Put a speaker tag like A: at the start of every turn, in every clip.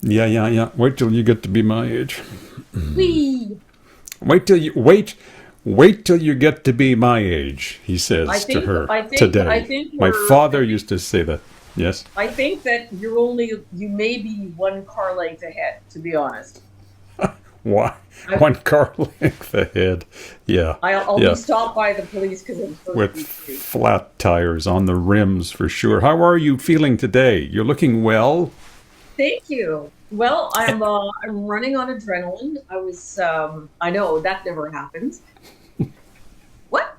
A: Yeah. Wait till you get to be my age.
B: Whee!
A: Wait till you get to be my age, he says to her
B: I
A: today.
B: think
A: My
B: we're.
A: father used to say that. Yes.
B: I think that you may be one car length ahead, to be honest.
A: Why?
B: I,
A: One car length ahead. Yeah.
B: I'll be
A: Yeah.
B: stopped by the police because I'm supposed to
A: With
B: be free.
A: flat tires on the rims for sure. How are you feeling today? You're looking well.
B: Thank you. Well, I'm running on adrenaline. I know that never happens. What?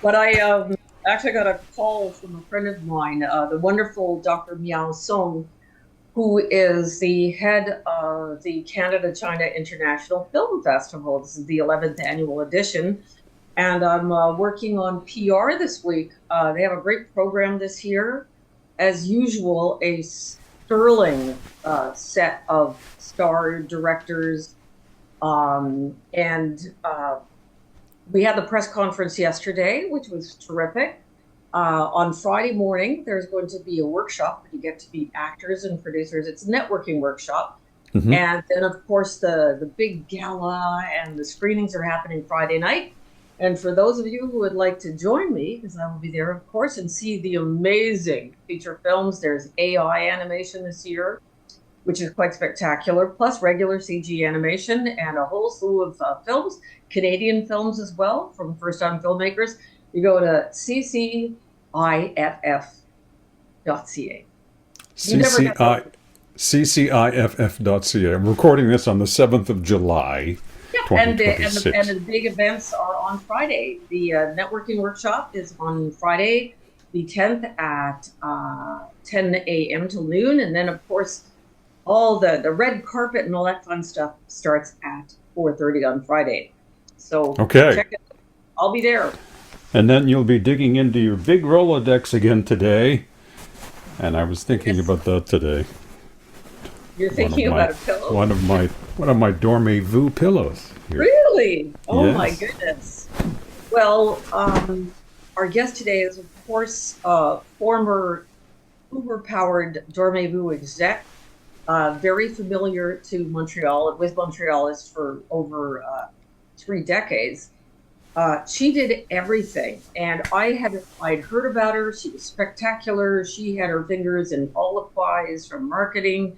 B: But I actually got a call from a friend of mine, the wonderful Dr. Miao Song, who is the head of the Canada-China International Film Festival. This is the 11th annual edition. And I'm working on PR this week. They have a great program this year. As usual, a sterling set of star directors. And we had the press conference yesterday, which was terrific. On Friday morning, there's going to be a workshop where you get to meet actors and producers. It's a networking workshop.
A: Mm-hmm.
B: And then, of course, the big gala and the screenings are happening Friday night. And for those of you who would like to join me, because I will be there, of course, and see the amazing feature films, there's AI animation this year, which is quite spectacular, plus regular CG animation and a whole slew of films, Canadian films as well, from first-time filmmakers. You go to cciff.ca.
A: CCIFF.ca. I'm recording this on the 7th of July,
B: Yeah,
A: 2026.
B: and the big events are on Friday. The networking workshop is on Friday, the 10th at 10 a.m. till noon. And then, of course, all the red carpet and all that fun stuff starts at 4:30 on Friday. So check it. I'll be there.
A: And then you'll be digging into your big Rolodex again today. And I was thinking about that today.
B: You're thinking about a pillow?
A: One of my Dormez-vous pillows. Here.
B: Really? Oh,
A: yes.
B: My goodness. Well, our guest today is, of course, former Uber-powered Dormez-vous exec, very familiar to Montreal, with Montrealists for over 3 decades. She did everything, and I'd heard about her. She was spectacular. She had her fingers in all the pies, from marketing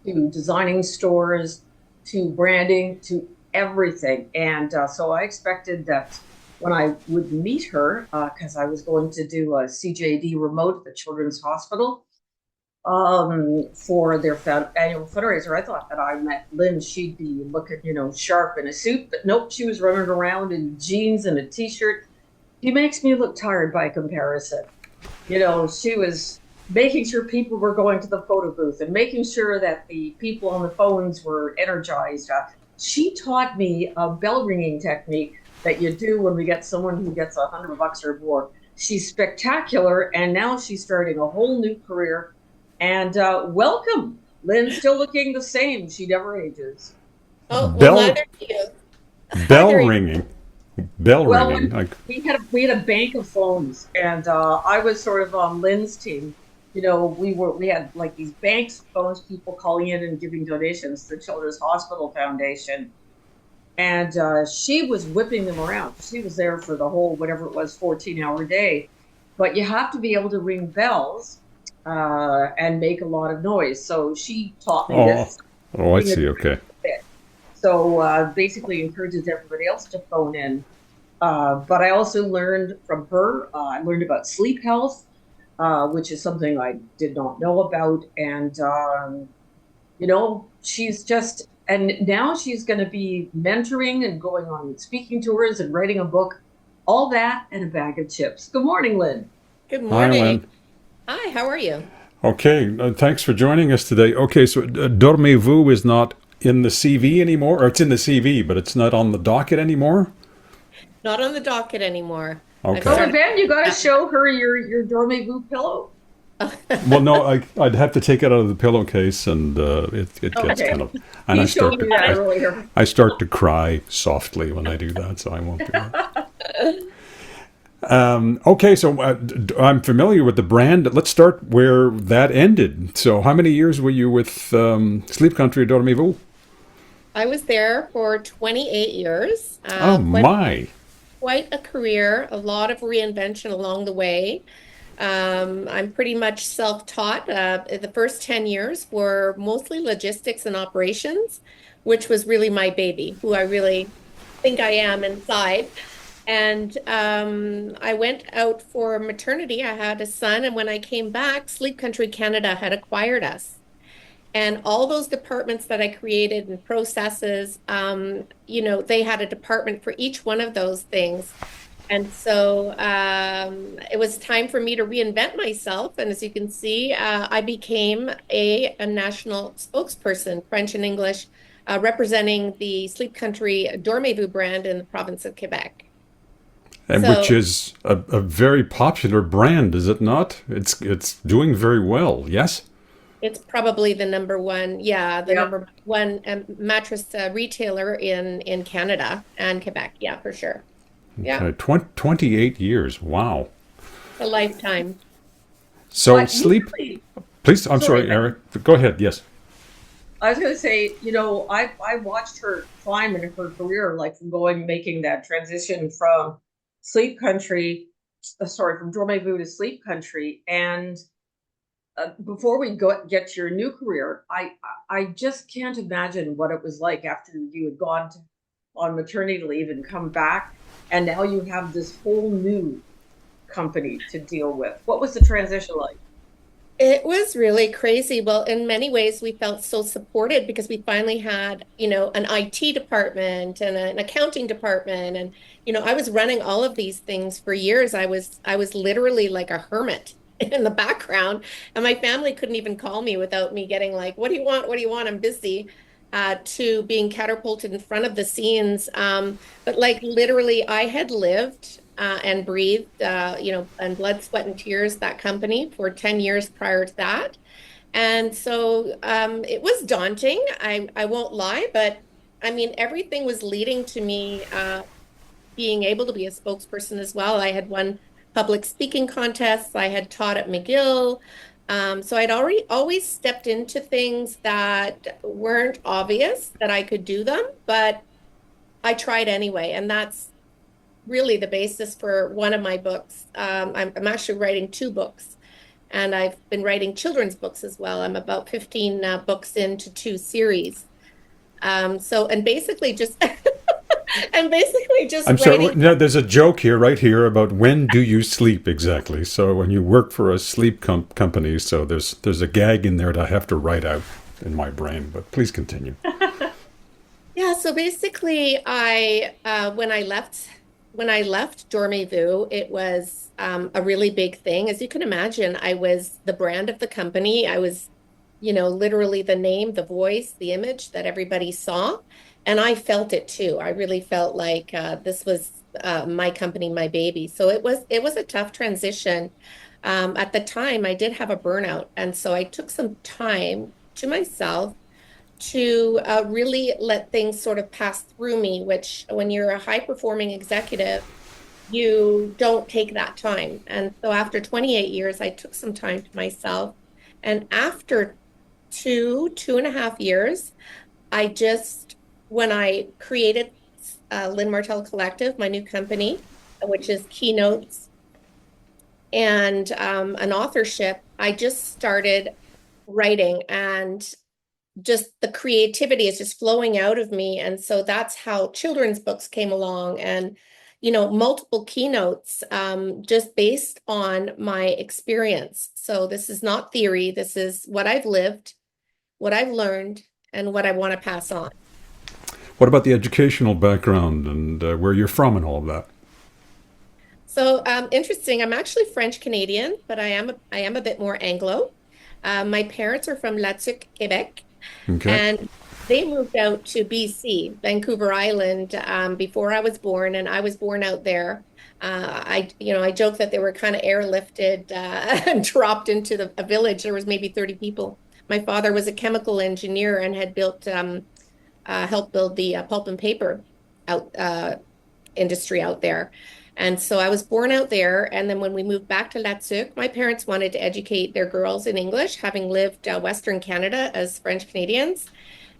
B: to designing stores to branding to everything. And so I expected that when I would meet her, because I was going to do a CJD remote at the Children's Hospital for their annual fundraiser, I thought that I met Lynn, she'd be looking, sharp in a suit, but nope, she was running around in jeans and a t-shirt. She makes me look tired by comparison. She was making sure people were going to the photo booth and making sure that the people on the phones were energized. She taught me a bell ringing technique that you do when we get someone who gets $100 or more. She's spectacular, and now she's starting a whole new career. And welcome, Lynn. Still looking the same. She never ages.
C: Oh, well, neither do you.
A: Bell ringing.
B: We had a bank of phones, and I was sort of on Lynn's team. We had like these banks of phones, people calling in and giving donations to the Children's Hospital Foundation, and she was whipping them around. She was there for the whole, whatever it was, 14-hour day. But you have to be able to ring bells and make a lot of noise. So she taught me this.
A: Oh, I see. Okay.
B: So basically encourages everybody else to phone in. But I also learned from her. I learned about sleep health, which is something I did not know about. And, she's just, and now she's going to be mentoring and going on speaking tours and writing a book, all that and a bag of chips. Good morning, Lynn.
C: Good morning.
A: Hi, Lynn.
C: Hi, how are you?
A: Okay, thanks for joining us today. Okay, so Dormez-vous is not in the CV anymore, or it's in the CV, but it's not on the docket anymore?
C: Not on the docket anymore.
A: Okay.
B: So Ben, you got to show her your Dormez-vous pillow.
A: Well, no, I'd have to take it out of the pillowcase, and it gets kind of. And I start to cry softly when I do that, so I won't do that. Okay, so I'm familiar with the brand. Let's start where that ended. So, how many years were you with Sleep Country Dormez-vous?
C: I was there for 28 years,
A: Oh
C: quite
A: my!
C: quite a career, a lot of reinvention along the way. I'm pretty much self-taught. The first 10 years were mostly logistics and operations, which was really my baby, who I really think I am inside. And I went out for maternity. I had a son, and when I came back, Sleep Country Canada had acquired us. And all those departments that I created and processes, they had a department for each one of those things. And so it was time for me to reinvent myself. And as you can see, I became a national spokesperson, French and English, representing the Sleep Country Dormez-vous brand in the province of Quebec.
A: And which
C: So
A: is a very popular brand, is it not? It's doing very well. Yes.
C: it's probably the number one, yeah, the
B: Yeah.
C: number one mattress retailer in Canada and Quebec. Yeah, for sure. Yeah,
A: 28 years. Wow.
C: a lifetime.
A: So
B: But
A: sleep.
B: usually,
A: Please, I'm
B: sorry,
A: sorry, Eric. Go ahead. Yes.
B: I was going to say, I watched her climb in her career, like from making that transition from Sleep Country, from Dormez-vous to Sleep Country. And before we get to your new career, I just can't imagine what it was like after you had on maternity leave and come back, and now you have this whole new company to deal with. What was the transition like?
C: It was really crazy. Well, in many ways, we felt so supported because we finally had, an IT department and an accounting department. And, I was running all of these things for years. I was literally like a hermit in the background. And my family couldn't even call me without me getting like, what do you want? What do you want? I'm busy. To being catapulted in front of the scenes. But like literally, I had lived and breathed, and blood, sweat, and tears that company for 10 years prior to that. And so it was daunting. I won't lie, but I mean, everything was leading to me being able to be a spokesperson as well. I had won public speaking contests. I had taught at McGill. So I'd already always stepped into things that weren't obvious that I could do them, but I tried anyway. And that's really the basis for one of my books. I'm actually writing two books, and I've been writing children's books as well. I'm about 15 books into two series. And basically just and basically just
A: I'm sorry.
C: writing.
A: No, there's a joke here, right here, about when do you sleep exactly. So when you work for a sleep company, so there's a gag in there that I have to write out in my brain. But please continue.
C: Yeah, so basically, when I left Dormez-vous, it was a really big thing. As you can imagine, I was the brand of the company. I was, literally the name, the voice, the image that everybody saw, and I felt it too. I really felt like this was my company, my baby. So it was a tough transition. At the time, I did have a burnout, and so I took some time to myself to really let things sort of pass through me, which when you're a high performing executive, you don't take that time. And so after 28 years, I took some time to myself. And after 2.5 years, when I created Lynn Martel Collective, my new company, which is keynotes and an authorship, I just started writing, and just the creativity is just flowing out of me. And so that's how children's books came along, and multiple keynotes, just based on my experience. So this is not theory. This is what I've lived, what I've learned, and what I want to pass on.
A: What about the educational background and where you're from and all of that?
C: So interesting. I'm actually French Canadian, but I am a bit more Anglo. My parents are from La Tuque, Quebec,
A: Okay.
C: and they moved out to BC, Vancouver Island, before I was born, and I was born out there. I joke that they were kind of airlifted and dropped into a village. There was maybe 30 people. My father was a chemical engineer and had helped build the pulp and paper out industry out there. And so I was born out there. And then when we moved back to Latsuc, my parents wanted to educate their girls in English, having lived Western Canada as French Canadians.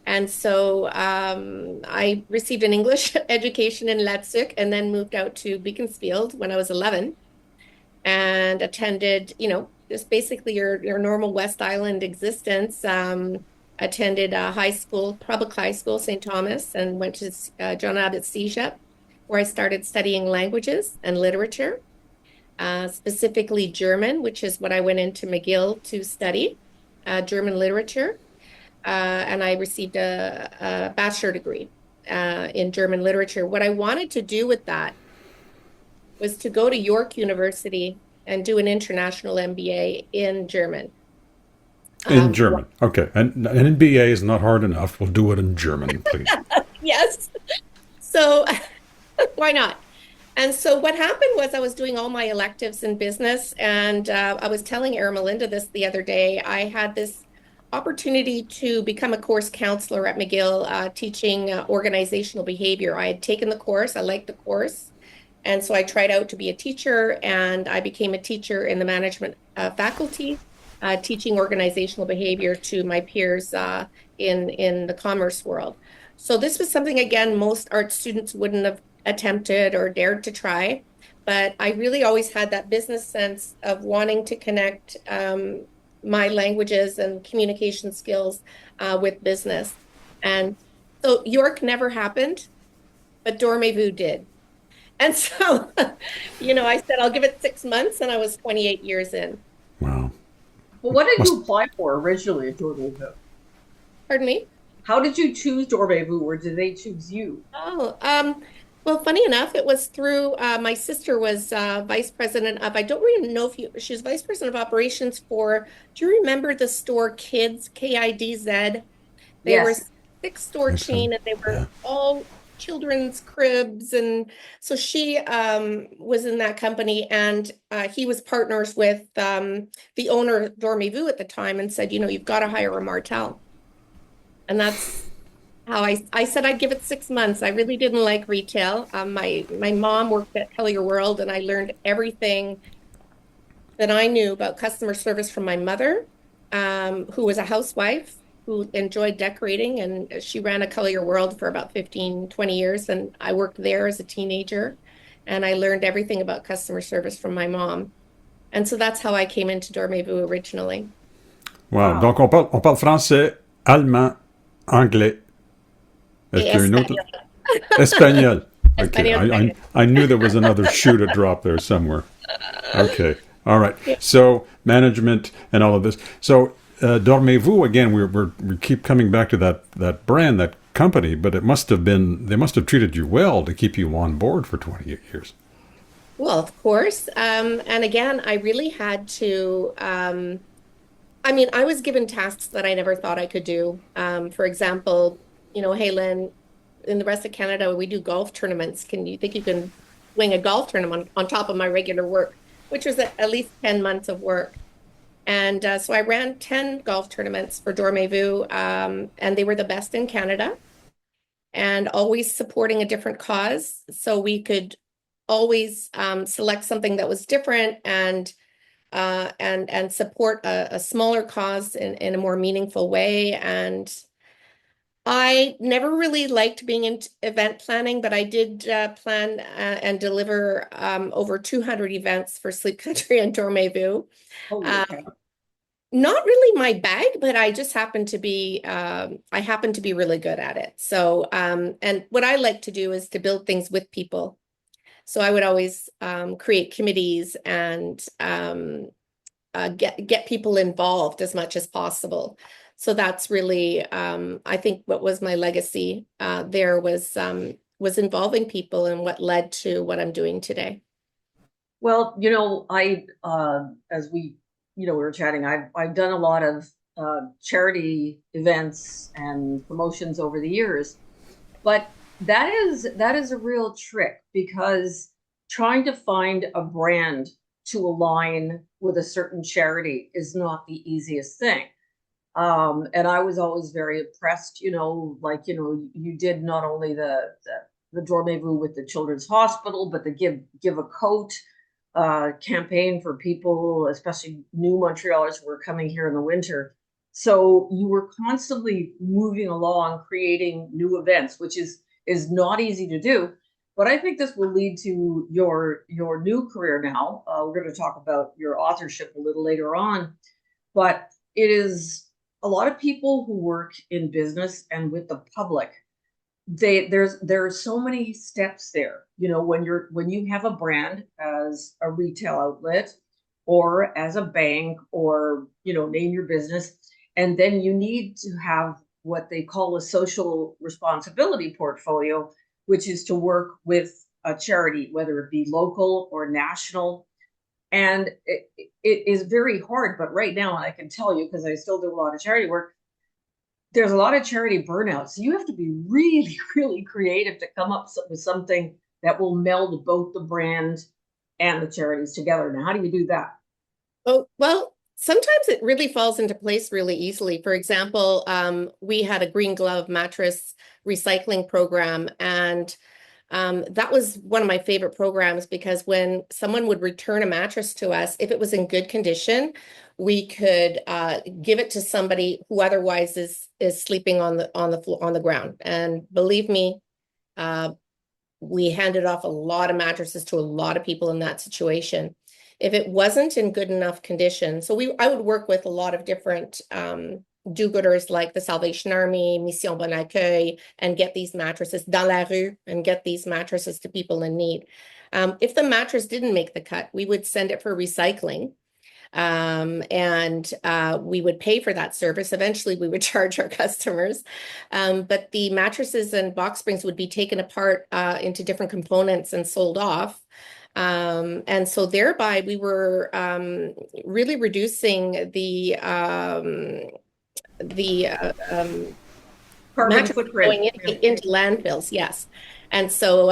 C: And so I received an English education in Latsuc and then moved out to Beaconsfield when I was 11 and attended, just basically your normal West Island existence. Attended high school, public high school, St. Thomas, and went to John Abbott CEGEP, where I started studying languages and literature, specifically German, which is what I went into McGill to study, German literature. And I received a bachelor degree in German literature. What I wanted to do with that was to go to York University and do an international MBA in German.
A: In German. Okay. And an MBA is not hard enough. We'll do it in German, please.
C: Yes. So why not? And so what happened was I was doing all my electives in business, and I was telling Eramelinda this the other day. I had this opportunity to become a course counselor at McGill, teaching organizational behavior. I had taken the course. I liked the course. And so I tried out to be a teacher, and I became a teacher in the management faculty, teaching organizational behavior to my peers in the commerce world. So this was something, again, most art students wouldn't have attempted or dared to try. But I really always had that business sense of wanting to connect my languages and communication skills with business. And so York never happened, but Dormez-vous did. And so, I said, I'll give it 6 months, and I was 28 years in.
A: Wow.
B: Well, what did you apply for originally at Dormez-vous?
C: Pardon me?
B: How did you choose Dormez-vous, or did they choose you?
C: Oh, well, funny enough, it was through my sister was vice president of, I don't really know if she was vice president of operations for, do you remember the store Kids, KIDZ? They were
B: Yes.
C: a 6-store chain, and they were all children's cribs. And so she was in that company, and he was partners with the owner of Dormez-vous at the time, and said, you've got to hire a Martel. And that's how I said I'd give it 6 months. I really didn't like retail. My mom worked at Hellier World, and I learned everything that I knew about customer service from my mother, who was a housewife who enjoyed decorating, and she ran a Collier World for about 15, 20 years, and I worked there as a teenager, and I learned everything about customer service from my mom. And so that's how I came into Dormez-vous originally.
A: Wow.
B: Wow.
A: Donc, on parle français, allemand, anglais. Est-ce qu'il y a une autre? Espagnol. Okay.
C: Espagnol.
A: I knew there was another shoe to drop there somewhere. Okay. All right.
C: Yeah.
A: So, management and all of this. So, Dormez-vous, again, we keep coming back to that brand, that company, but they must have treated you well to keep you on board for 28 years.
C: Well, of course. And again, I really had to, I was given tasks that I never thought I could do. For example, hey, Lynn, in the rest of Canada, we do golf tournaments. Can you think you can wing a golf tournament on top of my regular work, which was at least 10 months of work? And so I ran 10 golf tournaments for Dormez-vous, and they were the best in Canada, and always supporting a different cause. So we could always select something that was different and support a smaller cause in a more meaningful way. And I never really liked being in event planning, but I did plan and deliver over 200 events for Sleep Country and Dormez-vous.
B: Okay.
C: Not really my bag, but I just happen to be really good at it. So, and what I like to do is to build things with people. So I would always create committees and get people involved as much as possible. So that's really, I think, what was my legacy there was involving people, and what led to what I'm doing today.
B: Well, I as we were chatting, I've done a lot of charity events and promotions over the years, but that is a real trick, because trying to find a brand to align with a certain charity is not the easiest thing. And I was always very impressed, you did not only the the Dormez-vous with the Children's Hospital, but the Give a Coat campaign for people, especially new Montrealers who were coming here in the winter. So you were constantly moving along, creating new events, which is not easy to do. But I think this will lead to your new career now. We're going to talk about your authorship a little later on, but it is a lot of people who work in business and with the public. There are so many steps there. You know, when you have a brand as a retail outlet or as a bank, or name your business, and then you need to have what they call a social responsibility portfolio, which is to work with a charity, whether it be local or national. And it is very hard. But right now, and I can tell you, because I still do a lot of charity work, there's a lot of charity burnout. So you have to be really, really creative to come up with something that will meld both the brand and the charities together. Now, how do you do that?
C: Oh, well, sometimes it really falls into place really easily. For example, we had a Green Glove mattress recycling program, and that was one of my favorite programs because when someone would return a mattress to us, if it was in good condition, we could give it to somebody who otherwise is sleeping on the ground. And believe me, we handed off a lot of mattresses to a lot of people in that situation. If it wasn't in good enough condition, so I would work with a lot of different do-gooders like the Salvation Army, Mission Bon Accueil, and get these mattresses dans la rue and get these mattresses to people in need. If the mattress didn't make the cut, we would send it for recycling. And we would pay for that service. Eventually, we would charge our customers. But the mattresses and box springs would be taken apart into different components and sold off. And so thereby we were really reducing the
B: Carbon footprint
C: going into landfills, yes. And so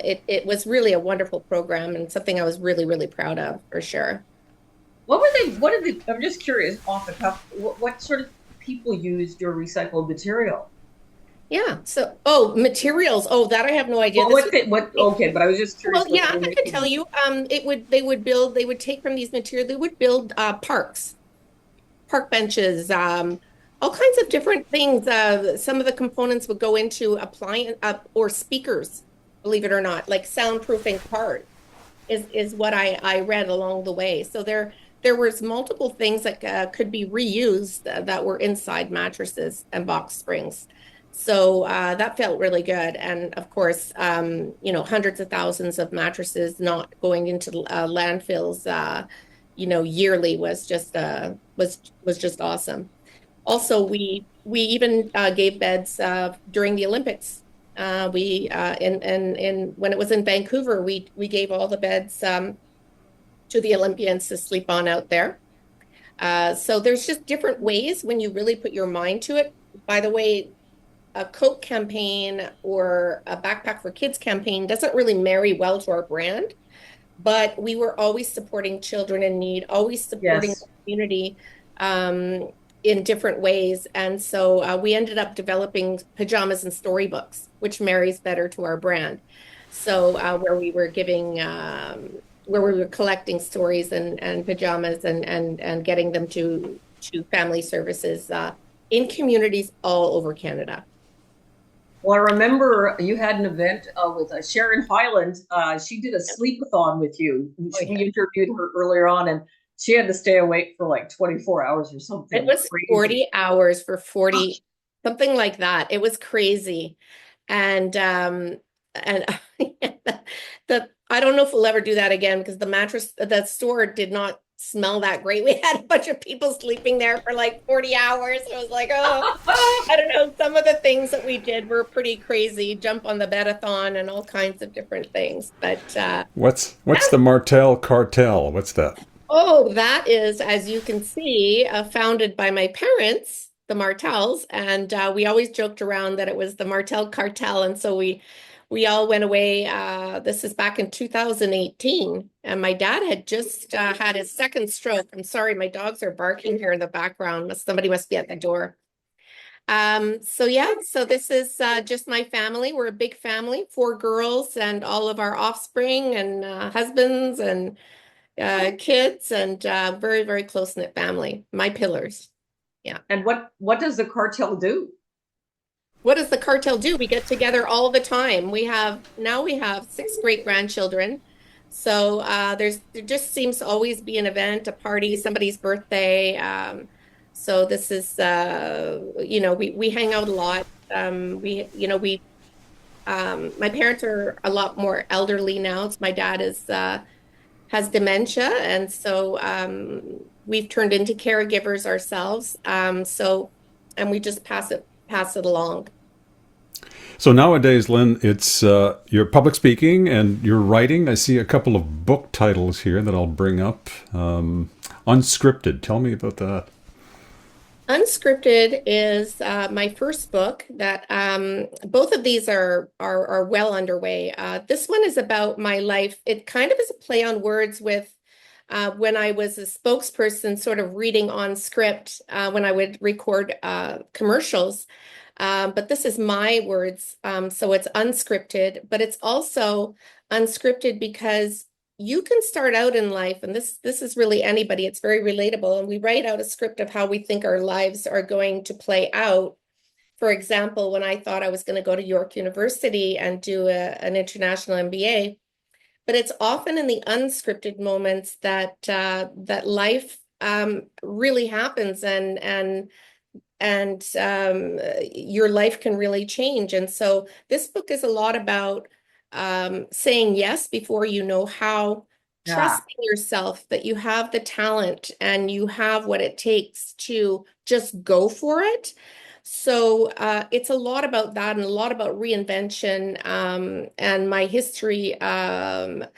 C: it was really a wonderful program and something I was really, really proud of, for sure.
B: What did they, I'm just curious off the cuff, what sort of people used your recycled material?
C: Yeah. So, materials. Oh, that I have no idea.
B: Well, okay, but I was just curious.
C: Well, yeah, I could tell you. They would take from these materials, they would build parks, park benches, all kinds of different things. Some of the components would go into appliance or speakers, believe it or not, like soundproofing cars is what I read along the way. So there was multiple things that could be reused that were inside mattresses and box springs. So that felt really good. And of course, hundreds of thousands of mattresses not going into landfills, yearly was just awesome. Also, we even gave beds during the Olympics. We when it was in Vancouver, we gave all the beds to the Olympians to sleep on out there. So there's just different ways when you really put your mind to it. By the way, a Coke campaign or a Backpack for Kids campaign doesn't really marry well to our brand, but we were always supporting children in need, always supporting the community in different ways. And so we ended up developing pajamas and storybooks, which marries better to our brand. So where we were collecting stories and pajamas and getting them to family services in communities all over Canada.
B: Well, I remember you had an event with Sharon Hyland. She did a sleepathon with you. We interviewed her earlier on, and she had to stay awake for like 24 hours or something.
C: It was crazy. 40 hours for 40, something like that. It was crazy. And I don't know if we'll ever do that again because the store did not smell that great. We had a bunch of people sleeping there for like 40 hours. It was like, I don't know. Some of the things that we did were pretty crazy. Jump on the bedathon and all kinds of different things. But
A: what's the Martel cartel? What's that?
C: Oh, that is, as you can see, founded by my parents, the Martels, and we always joked around that it was the Martel cartel. And so we all went away. This is back in 2018, and my dad had just had his second stroke. I'm sorry, my dogs are barking here in the background. Somebody must be at the door. So yeah, so this is just my family. We're a big family, four girls and all of our offspring and husbands and kids and very, very close-knit family. My pillars. Yeah.
B: And what does the cartel do?
C: What does the cartel do? We get together all the time. We have six great grandchildren. So there just seems to always be an event, a party, somebody's birthday. So this is we hang out a lot. We my parents are a lot more elderly now. So my dad is has dementia, and so we've turned into caregivers ourselves. And we just pass it along.
A: So nowadays, Lynn, it's you're public speaking and you're writing. I see a couple of book titles here that I'll bring up. Unscripted. Tell me about that.
C: Unscripted is my first book that both of these are well underway. This one is about my life. It kind of is a play on words with when I was a spokesperson, sort of reading on script when I would record commercials. But this is my words, so it's unscripted, but it's also unscripted because you can start out in life, and this is really anybody. It's very relatable, and we write out a script of how we think our lives are going to play out. For example, when I thought I was going to go to York University and do an international MBA, but it's often in the unscripted moments that that life really happens, and your life can really change. And so this book is a lot about saying yes before you know how,
B: Yeah.
C: trusting yourself that you have the talent and you have what it takes to just go for it. So it's a lot about that and a lot about reinvention and my history in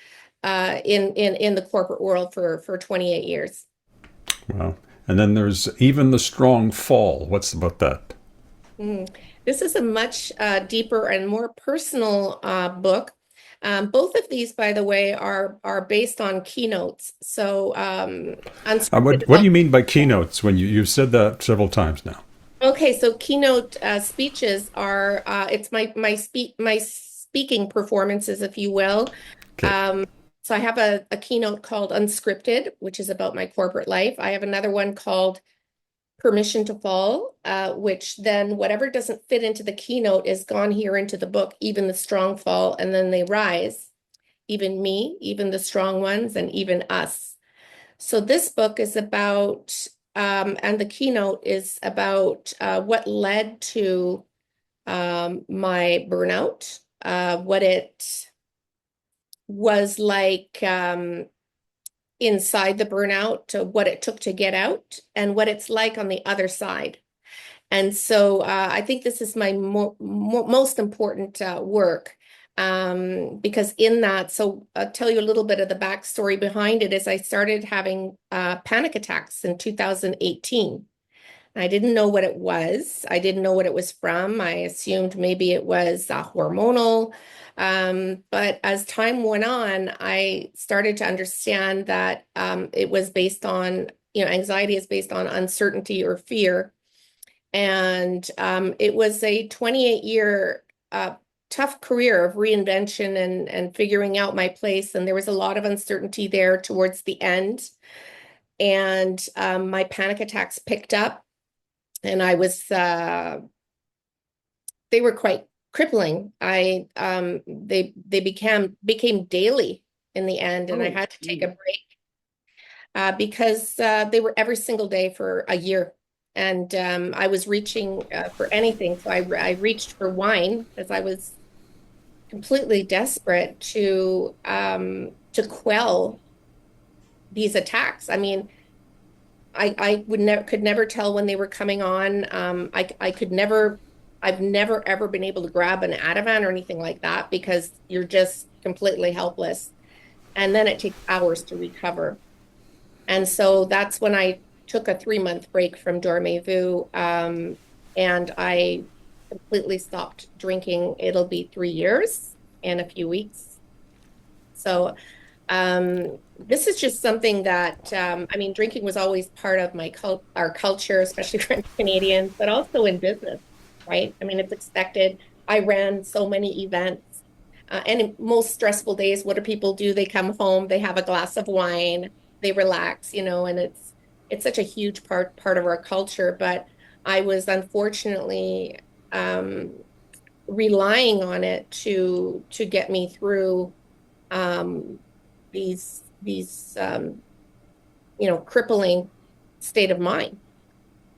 C: the corporate world for 28 years.
A: Wow. And then there's Even the Strong Fall. What's about that?
C: Mm. This is a much deeper and more personal book. Both of these, by the way, are based on keynotes. So unscripted.
A: What do you mean by keynotes when you've said that several times now?
C: Okay, so keynote speeches are it's my speaking performances, if you will.
A: Okay.
C: Um, so I have a keynote called Unscripted, which is about my corporate life. I have another one called Permission to Fall, which then whatever doesn't fit into the keynote is gone here into the book. Even the strong fall, and then they rise. Even me, even the strong ones, and even us. So this book is about, and the keynote is about what led to my burnout, what it was like inside the burnout, to what it took to get out, and what it's like on the other side. And so I think this is my most important work because in that, so I'll tell you a little bit of the backstory behind it. Is I started having panic attacks in 2018. I didn't know what it was. I didn't know what it was from. I assumed maybe it was hormonal. But as time went on, I started to understand that it was based on, anxiety is based on uncertainty or fear. And it was a 28-year tough career of reinvention and figuring out my place. And there was a lot of uncertainty there towards the end. And my panic attacks picked up. And I was, they were quite crippling. They became daily in the end, and I had to take a break because they were every single day for a year. And I was reaching for anything. So I reached for wine as I was completely desperate to quell these attacks. I mean, I could never tell when they were coming on. I've never ever been able to grab an Ativan or anything like that because you're just completely helpless. And then it takes hours to recover. And so that's when I took a 3-month break from Dormez-vous, and I completely stopped drinking. It'll be 3 years and a few weeks. So This is just something that I mean, drinking was always part of our culture, especially French Canadians, but also in business, right? I mean, it's expected. I ran so many events, and in most stressful days, what do people do? They come home, they have a glass of wine, they relax, and it's such a huge part of our culture. But I was unfortunately um, relying on it to get me through um, these crippling state of mind.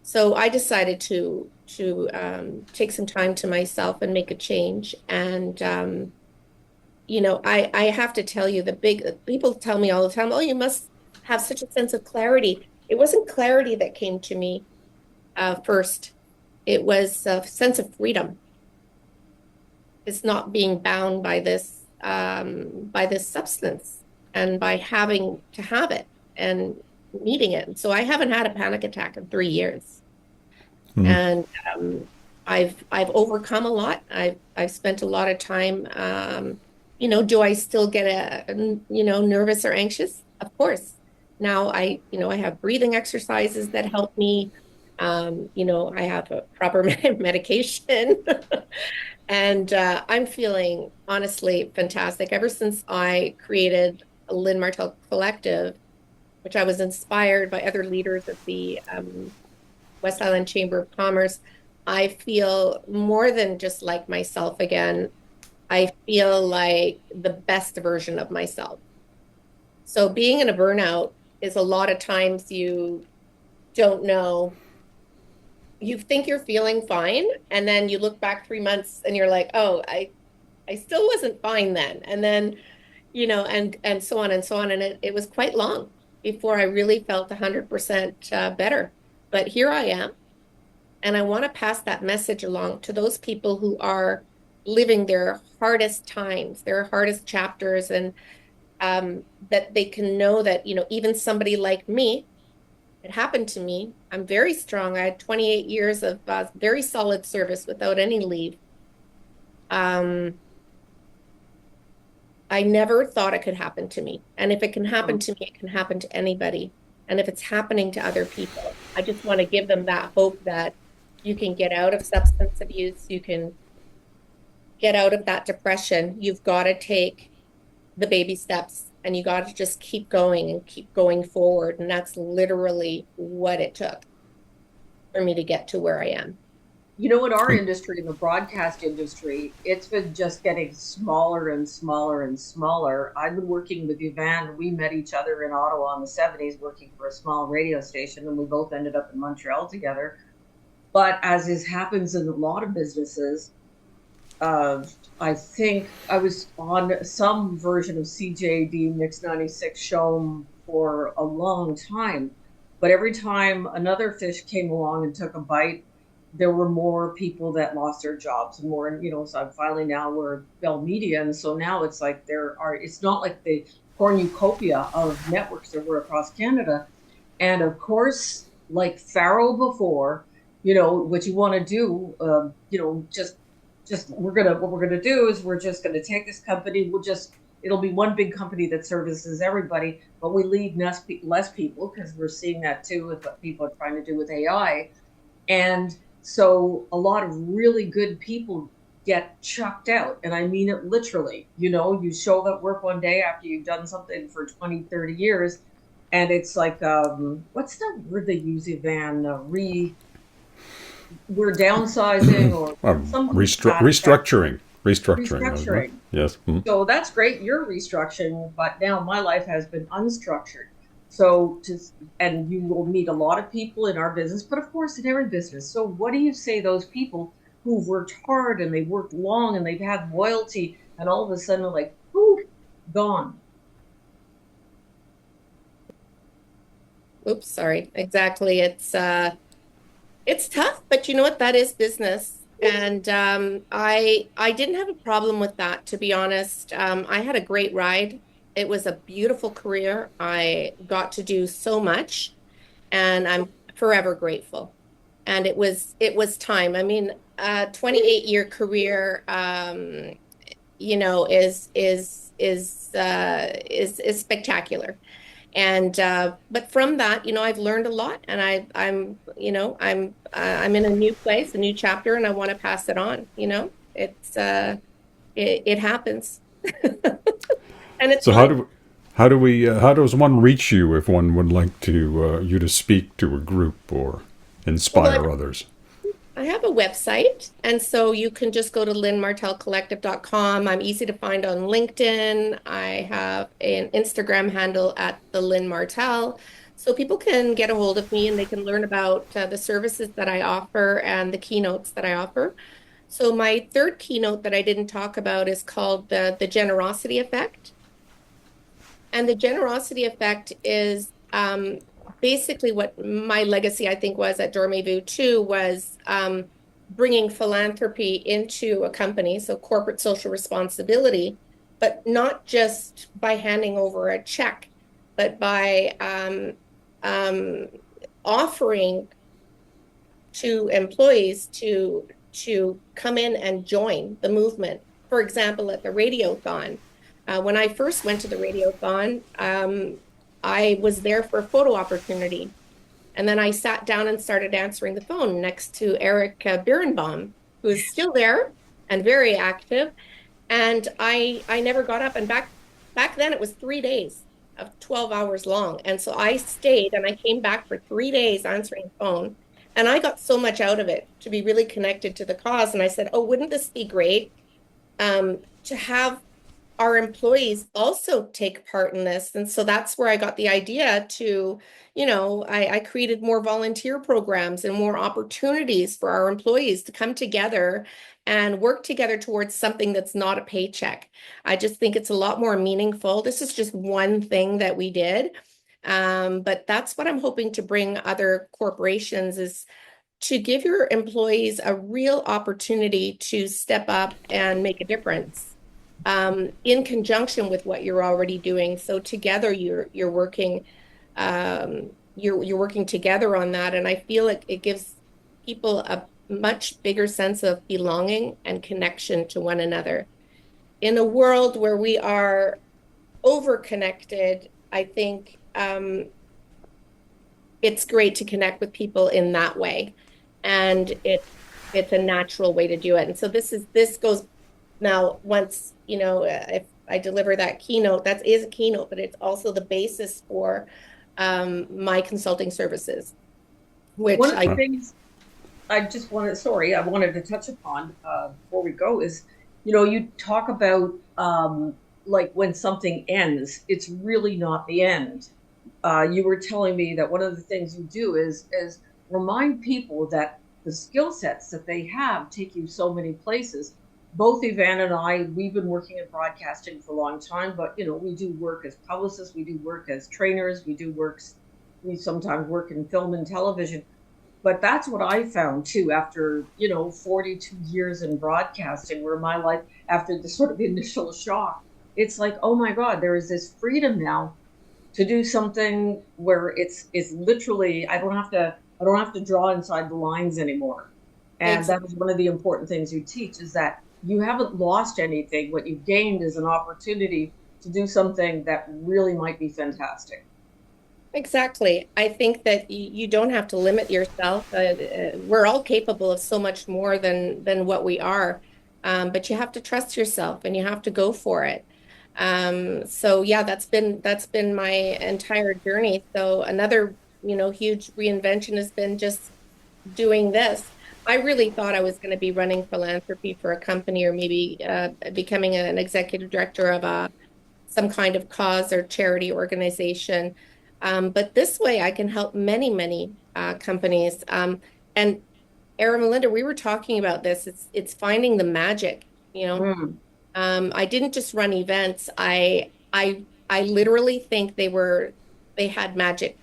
C: So I decided to take some time to myself and make a change. And I have to tell you, the big people tell me all the time, "Oh, you must have such a sense of clarity." It wasn't clarity that came to me first. It was a sense of freedom. It's not being bound by this substance and by having to have it and needing it. So I haven't had a panic attack in 3 years,
A: Mm.
C: and I've overcome a lot. I've spent a lot of time. Do I still get nervous or anxious? Of course. Now I have breathing exercises that help me. I have a proper medication. And I'm feeling honestly fantastic. Ever since I created a Lynn Martel Collective, which I was inspired by other leaders of the West Island Chamber of Commerce, I feel more than just like myself again. I feel like the best version of myself. So being in a burnout is a lot of times you don't know. You think you're feeling fine, and then you look back 3 months and you're like, oh, I still wasn't fine then. And then, and so on and so on. And it was quite long before I really felt 100% better. But here I am. And I want to pass that message along to those people who are living their hardest times, their hardest chapters, and that they can know that, even somebody like me, it happened to me. I'm very strong. I had 28 years of very solid service without any leave. Um, I never thought it could happen to me. And if it can happen to me, it can happen to anybody. And if it's happening to other people, I just want to give them that hope that you can get out of substance abuse, you can get out of that depression. You've got to take the baby steps and you got to just keep going and keep going forward. And that's literally what it took for me to get to where I am.
B: In our industry, in the broadcast industry, it's been just getting smaller and smaller and smaller. I've been working with Yvan. We met each other in Ottawa in the 70s, working for a small radio station, and we both ended up in Montreal together. But as is happens in a lot of businesses, I think I was on some version of CJD Mix 96 show for a long time. But every time another fish came along and took a bite, there were more people that lost their jobs and more, so I'm finally now we're Bell Media. And so now it's like it's not like the cornucopia of networks there were across Canada. And of course, like Pharaoh before, what you want to do, just what we're gonna do is we're just gonna take this company. It'll be one big company that services everybody, but we leave less people because we're seeing that too with what people are trying to do with AI. And so a lot of really good people get chucked out. And I mean it literally. You show up at work one day after you've done something for 20, 30 years, and it's like, what's the word they use, Yvan? We're downsizing or something
A: Restructuring. Restructuring. Wasn't it?
B: restructuring.
A: Yes. Mm.
B: So that's great. You're restructuring, but now my life has been unstructured. So and you will meet a lot of people in our business, but of course in every business. So what do you say those people who've worked hard and they've worked long and they've had loyalty and all of a sudden like, poof, gone?
C: Oops, sorry. Exactly. It's tough, but you know what? That is business. And I didn't have a problem with that, to be honest. I had a great ride. It was a beautiful career. I got to do so much, and I'm forever grateful. And it was time. I mean, a 28-year career, is spectacular. And but from that, I've learned a lot, and I'm in a new place, a new chapter, and I want to pass it on. It happens, and it's
A: So
C: fun.
A: how does one reach you if one would like to you to speak to a group or
C: Well,
A: inspire others?
C: I have a website, and so you can just go to lynnmartelcollective.com. I'm easy to find on LinkedIn. I have an Instagram handle at the Lynn Martel. So people can get a hold of me and they can learn about the services that I offer and the keynotes that I offer. So my third keynote that I didn't talk about is called the generosity effect. And the generosity effect is basically what my legacy, I think, was at Dormez-vous too, was bringing philanthropy into a company, so corporate social responsibility, but not just by handing over a check, but by um, offering to employees to come in and join the movement. For example, at the Radiothon, when I first went to the Radiothon, I was there for a photo opportunity. And then I sat down and started answering the phone next to Eric Birnbaum, who is still there and very active. And I never got up. And back then it was 3 days of 12 hours long. And so I stayed and I came back for 3 days answering the phone. And I got so much out of it to be really connected to the cause. And I said, oh, wouldn't this be great to have our employees also take part in this? And so that's where I got the idea to, I created more volunteer programs and more opportunities for our employees to come together and work together towards something that's not a paycheck. I just think it's a lot more meaningful. This is just one thing that we did. But that's what I'm hoping to bring other corporations is to give your employees a real opportunity to step up and make a difference in conjunction with what you're already doing. So together you're working you're working together on that, and I feel like it gives people a much bigger sense of belonging and connection to one another. In a world where we are over-connected, I think it's great to connect with people in that way, and it's a natural way to do it. And so this goes now once if I deliver that keynote, that is a keynote, but it's also the basis for my consulting services, which
B: One of the
C: I
B: things I wanted to touch upon before we go is, you talk about like when something ends, it's really not the end. You were telling me that one of the things you do is remind people that the skill sets that they have take you so many places. Both Yvan and I, we've been working in broadcasting for a long time, but we do work as publicists, we do work as trainers, we sometimes work in film and television. But that's what I found too after 42 years in broadcasting, where my life, after the sort of initial shock, it's like, oh my God, there is this freedom now to do something where it's literally I don't have to draw inside the lines anymore. And that is one of the important things you teach, is that you haven't lost anything. What you've gained is an opportunity to do something that really might be fantastic.
C: exactly. I think that you don't have to limit yourself. We're all capable of so much more than what we are, but you have to trust yourself and you have to go for it. So yeah, that's been my entire journey. So another, huge reinvention has been just doing this. I really thought I was going to be running philanthropy for a company or maybe becoming an executive director of some kind of cause or charity organization. But this way I can help many, many companies. And Eramelinda, we were talking about this. It's finding the magic, you know.
B: Mm.
C: I didn't just run events. I literally think they had magic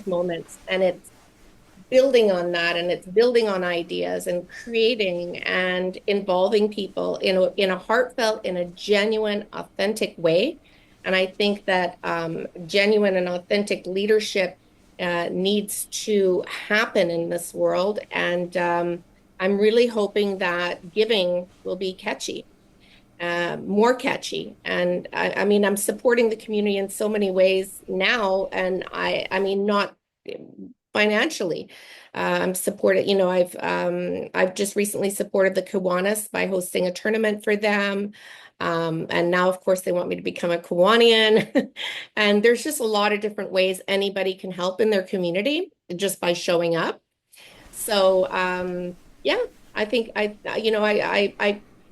C: moments, and it's building on that, and it's building on ideas and creating and involving people in a heartfelt, in a genuine, authentic way. And I think that genuine and authentic leadership needs to happen in this world. And I'm really hoping that giving will be catchy. more catchy. And I mean, I'm supporting the community in so many ways now, and I mean, not financially. I'm supported, I've just recently supported the Kiwanis by hosting a tournament for them. And now, of course, they want me to become a Kiwanian. And there's just a lot of different ways anybody can help in their community just by showing up. So, yeah, I think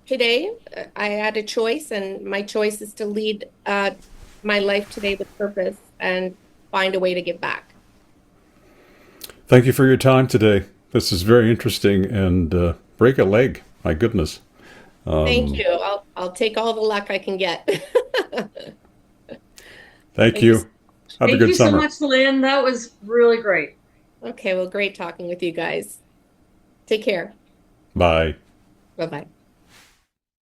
C: today I had a choice, and my choice is to lead my life today with purpose and find a way to give back.
A: Thank you for your time today. This is very interesting, and break a leg. My goodness.
C: Thank you. I'll take all the luck I can get.
A: Thank
C: Thank you.
A: you. Have a
B: Thank
A: good
B: you so
A: summer.
B: much, Lynn. That was really great.
C: Okay, well, great talking with you guys. Take care.
A: Bye.
C: Bye-bye.